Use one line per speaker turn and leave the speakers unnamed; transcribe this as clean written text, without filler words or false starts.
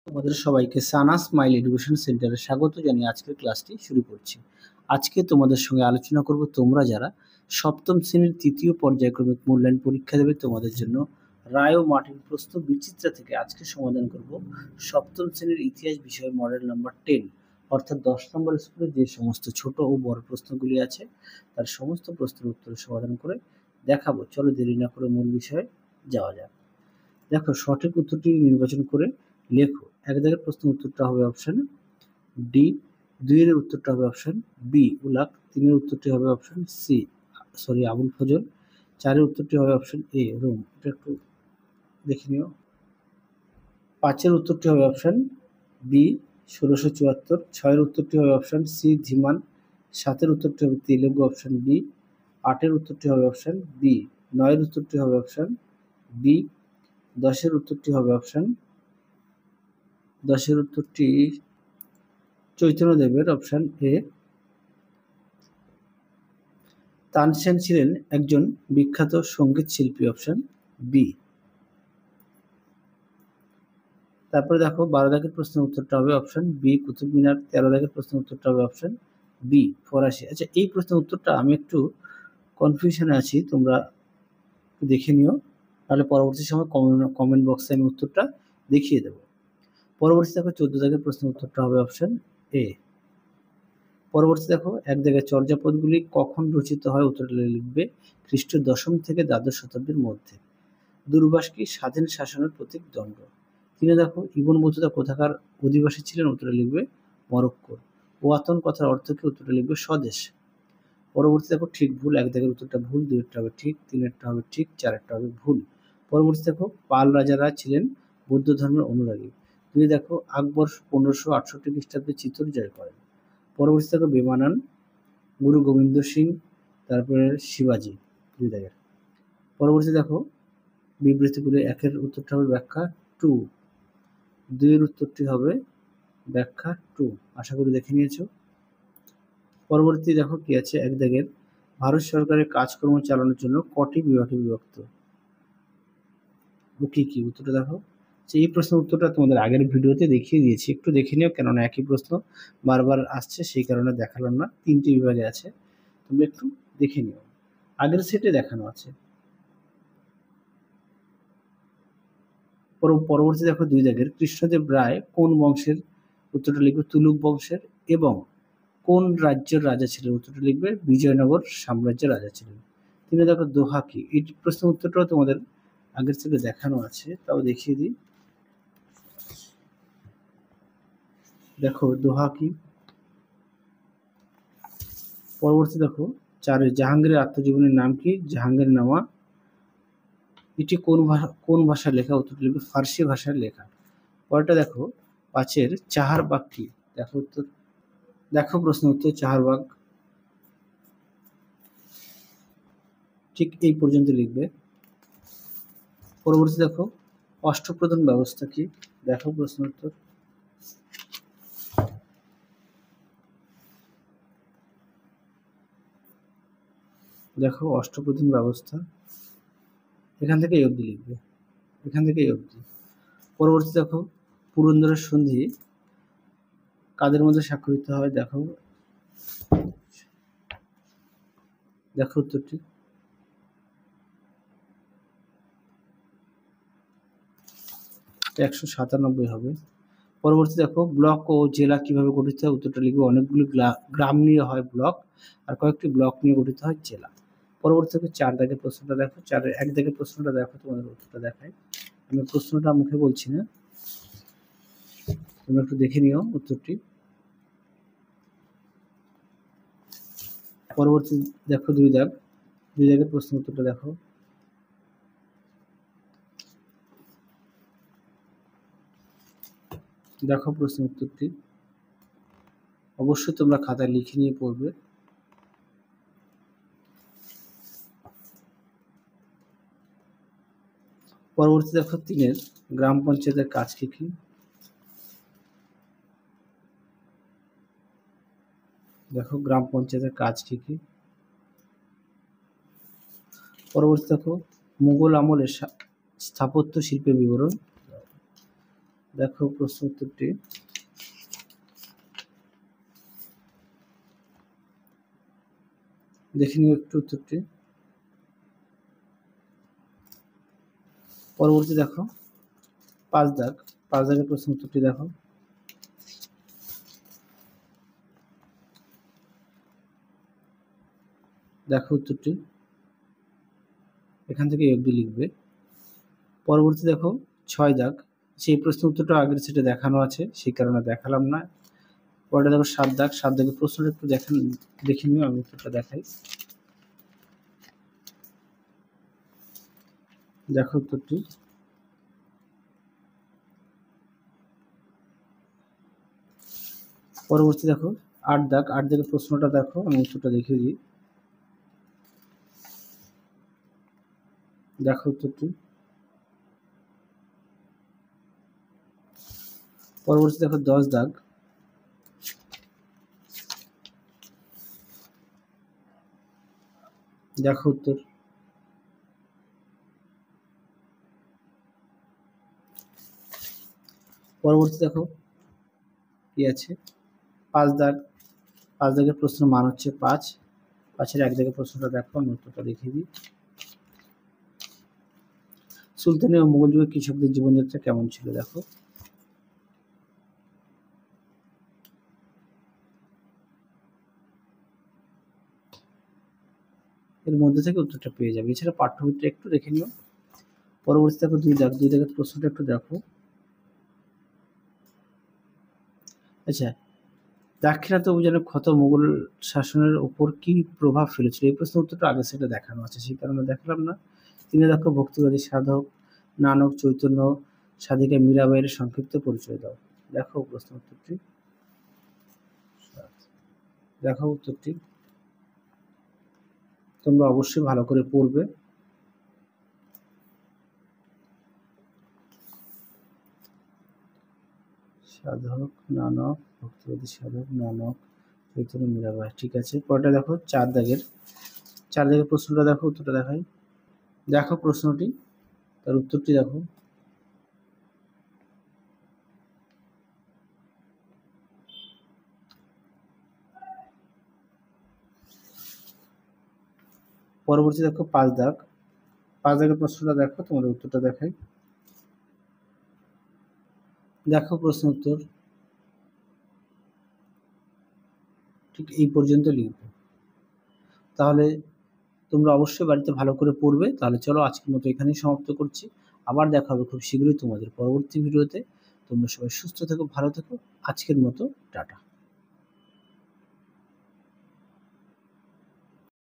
তোমাদের সবাইকে সানা smile education সেন্টারে স্বাগত জানিয়ে আজকের ক্লাসটি শুরু করছি। আজকে তোমাদের সঙ্গে আলোচনা করব তোমরা যারা সপ্তম শ্রেণীর তৃতীয় পর্যায়ক্রমিক মূল্যায়ন পরীক্ষা দেবে তোমাদের জন্য রায় ও মার্টিন প্রশ্ন বিচিত্রা থেকে আজকে সমাধান করব সপ্তম শ্রেণীর ইতিহাস বিষয় মডেল নাম্বার 10, অর্থাৎ 10 নম্বর স্কুলে যে সমস্ত ছোট ও বড় প্রশ্নগুলি আছে তার সমস্ত প্রশ্নের উত্তর সমাধান করে দেখাবো। চলো দেরি না করে মূল বিষয়ে যাওয়া যাক। দেখো, সঠিক উত্তরটি নির্বাচন করে লেখো। এক দাগের প্রশ্নের উত্তরটা হবে অপশন ডি, 2 এর উত্তরটা হবে অপশন বি উলাক, 3 এর উত্তরটি হবে অপশন সি আবুল ফজল, 4 এর উত্তরটি হবে অপশন এ রোম। এটা একটু দেখে নিও। 5 এর উত্তরটি হবে অপশন বি 1674, 6 এর উত্তরটি হবে অপশন সি ধিমান, 7 এর উত্তরটি হবে তেলেগু অপশন বি, 8 এর উত্তরটি হবে অপশন বি, 9 এর উত্তরটি হবে অপশন বি, 10 এর উত্তরটি হবে অপশন 10 এর উত্তরটি চৈতন্যদেবের অপশন এ। তানসেন ছিলেন একজন বিখ্যাত সঙ্গীত শিল্পী অপশন বি। তারপরে দেখো 12 দাগের প্রশ্নের উত্তরটা হবে অপশন বি কুতুব মিনার, 13 দাগের প্রশ্নের উত্তরটা হবে অপশন বি ফরাসি। আচ্ছা, এই প্রশ্নের উত্তরটা আমি একটু কনফিউশনে আছি, তোমরা দেখে নিও, তাহলে পরবর্তী সময় কমেন্ট বক্সে আমি উত্তরটা দেখিয়ে দেবো। পরবর্তী দেখো 14 দাগের প্রশ্নের উত্তরটা হবে অপশন এ। পরবর্তী দেখো, এক জায়গায় চর্যাপদগুলি কখন রচিত হয় উত্তরটা লিখবে খ্রিস্ট 10ম থেকে দ্বাদশ শতাব্দীর মধ্যে। দূর্বাস কি স্বাধীন শাসনের প্রতীক দণ্ড। তিনি দেখো ইবন বতুতা কোথাকার অধিবাসী ছিলেন উত্তরটা লিখবে মরক্কোর। ওয়াতন কথার অর্থ কি উত্তরটা লিখবে স্বদেশ। পরবর্তী দেখো ঠিক ভুল, এক দাগের উত্তরটা ভুল, 2 হবে ঠিক, 3 হবে ঠিক, 4 হবে ভুল। পরবর্তী দেখো পাল রাজারা ছিলেন বৌদ্ধ ধর্মের অনুরাগী। তুমি দেখো আকবর 1568 খ্রিস্টাব্দে চিত্তর জয় করেন। পরবর্তী দেখো বেমানান গুরু গোবিন্দ সিং, তারপরে শিবাজি 2 দাগের। পরবর্তী দেখো বিবৃতিগুলি, 1 এর উত্তরটা হবে ব্যাখ্যা 2, 2 এর উত্তরটি হবে ব্যাখ্যা 2। আশা করি দেখে নিয়েছো। পরবর্তী দেখো কি আছে, 1 দাগের ভারত সরকারের কাজকর্ম চালানোর জন্য কটি বিভাগে বিভক্ত ও কি কি উত্তরটা দেখো। এই প্রশ্নের উত্তরটা তোমাদের আগের ভিডিওতে দেখিয়ে দিয়েছি, একটু দেখে নিও, কেননা একই প্রশ্ন বারবার আসছে সেই কারণে দেখালাম না। 3টি বিভাগে আছে, তোমরা একটু দেখে নিও, আগের সেটে দেখানো আছে। পরবর্তী দেখো 2 দাগের কৃষ্ণদেব রায় কোন বংশের উত্তরটা লিখবে তুলুক বংশের, এবং কোন রাজ্যের রাজা ছিলেন উত্তরটা লিখবে বিজয়নগর সাম্রাজ্যের রাজা ছিলেন। 3 দেখো দোহা কি, এই প্রশ্নের উত্তরটাও তোমাদের আগের সেটে দেখানো আছে, তাও দেখিয়ে দিই। দেখো দোহা কি। পরবর্তী দেখো 4 জাহাঙ্গীরের আত্মজীবনীর নাম কি, জাহাঙ্গীর নামা। এটি কোন ভাষায় লেখা উত্তরটা লিখবে ফার্সি ভাষায় লেখা। পরেরটা দেখো 5 চাহারবাগ কি, দেখো উত্তর, দেখো প্রশ্ন উত্তর চাহারবাগ ঠিক এই পর্যন্ত লিখবে। পরবর্তী দেখো অষ্টপ্রধান ব্যবস্থা কি, দেখো প্রশ্ন উত্তর। দেখো অষ্টপ্রধান ব্যবস্থা, এখান থেকে এই অবধি লিখবে, এখান থেকে এই অবধি। পরবর্তী দেখো পুরন্দরের সন্ধি কাদের মধ্যে স্বাক্ষরিত হয়, দেখো দেখো উত্তরটি। তো 197 হবে। পরবর্তী দেখো ব্লক ও জেলা কিভাবে গঠিত হয় উত্তরটা লিখবে অনেকগুলি গ্রাম নিয়ে হয় ব্লক, আর কয়েকটি ব্লক নিয়ে গঠিত হয় জেলা। পরবর্তী থেকে 4 দাগের প্রশ্নটা দেখো, 1 দাগের প্রশ্নটা দেখো, তোমাদের উত্তরটা দেখায়। আমি প্রশ্নটা মুখে বলছি না, তোমরা একটু দেখে নিও উত্তরটি। পরবর্তী দেখো 2 দাগের প্রশ্ন উত্তরটা দেখো। দেখো প্রশ্ন উত্তরটি, অবশ্যই তোমরা খাতায় লিখে নিয়ে পড়বে। পরবর্তী দেখো 3 গ্রাম পঞ্চায়েতের কাজ কি কি, দেখো গ্রাম পঞ্চায়েতের কাজ কি কি। পরবর্তী দেখো মুঘল আমলের স্থাপত্য শিল্পের বিবরণ, দেখো প্রশ্ন উত্তরটি। দেখে নিও একটু উত্তরটি। পরবর্তী দেখো 5 দাগ, 5 দাগের প্রশ্ন উত্তরটি দেখো। দেখো উত্তরটি, এখান থেকে অবধি লিখবে। পরবর্তী দেখো 6 দাগ, সেই প্রশ্ন উত্তরটা আগের সেটে দেখানো আছে, সেই কারণে দেখালাম না। পরে দেখো 7 দাগ, 7 দাগের প্রশ্নটা একটু দেখে নিও, আমি উত্তরটা দেখাই। দেখো উত্তরটি। পরবর্তী দেখো 8 দাগ, 8 দাগের প্রশ্নটা দেখো, আমি উত্তরটা দেখিয়ে দিই। দেখো উত্তরটি। পরবর্তী দেখো 10 দাগ, দেখো উত্তর। পরবর্তী দেখো কি আছে, 5 দাগ, 5 দাগের প্রশ্ন মান হচ্ছে 5, 5-এর 1 দাগের প্রশ্নটা দেখো, আমি উত্তরটা দেখিয়ে দিই। সুলতানি ও মুঘল যুগের কৃষকদের জীবনযাত্রা কেমন ছিল? দেখো এর মধ্যে থেকে উত্তরটা পেয়ে যাবে। এছাড়া পাঠ্যপুস্তকটা একটু দেখে নিও। পরবর্তী দেখো 2 দাগ, 2 দাগের প্রশ্নটা একটু দেখো। আচ্ছা, দাক্ষিণাত্য অভিযানে ক্ষত মুঘল শাসনের উপর কি প্রভাব ফেলেছিল? এই প্রশ্নের উত্তরটা আগে সেটা দেখানো আছে, সেই কারণে দেখালাম না। 3 দেখো ভক্তিবাদী সাধক নানক, চৈতন্য, সাধিকা মীরাবাইয়ের সংক্ষিপ্ত পরিচয় দাও। দেখো প্রশ্ন উত্তরটি। দেখো উত্তরটি, তোমরা অবশ্যই ভালো করে পড়বে। সাধক নানক, ভক্তিবাদী সাধক নানক, চৈতন্য, মীরাবাই। ঠিক আছে, পরেরটা দেখো 4 দাগের, 4 দাগের প্রশ্নটা দেখো, উত্তরটা দেখাই। দেখো প্রশ্নটি, তার উত্তরটি দেখো। পরবর্তী দেখো 5 দাগ, 5 দাগের প্রশ্নটা দেখো, তোমাদের উত্তরটা দেখাই। দেখো প্রশ্ন উত্তর, ঠিক এই পর্যন্ত লিখবে। তাহলে তোমরা অবশ্যই বাড়িতে ভালো করে পড়বে। তাহলে চলো আজকের মতো এখানেই সমাপ্ত করছি। আবার দেখা হবে খুব শীঘ্রই তোমাদের পরবর্তী ভিডিওতে। তোমরা সবাই সুস্থ থেকো, ভালো থেকো। আজকের মতো টাটা।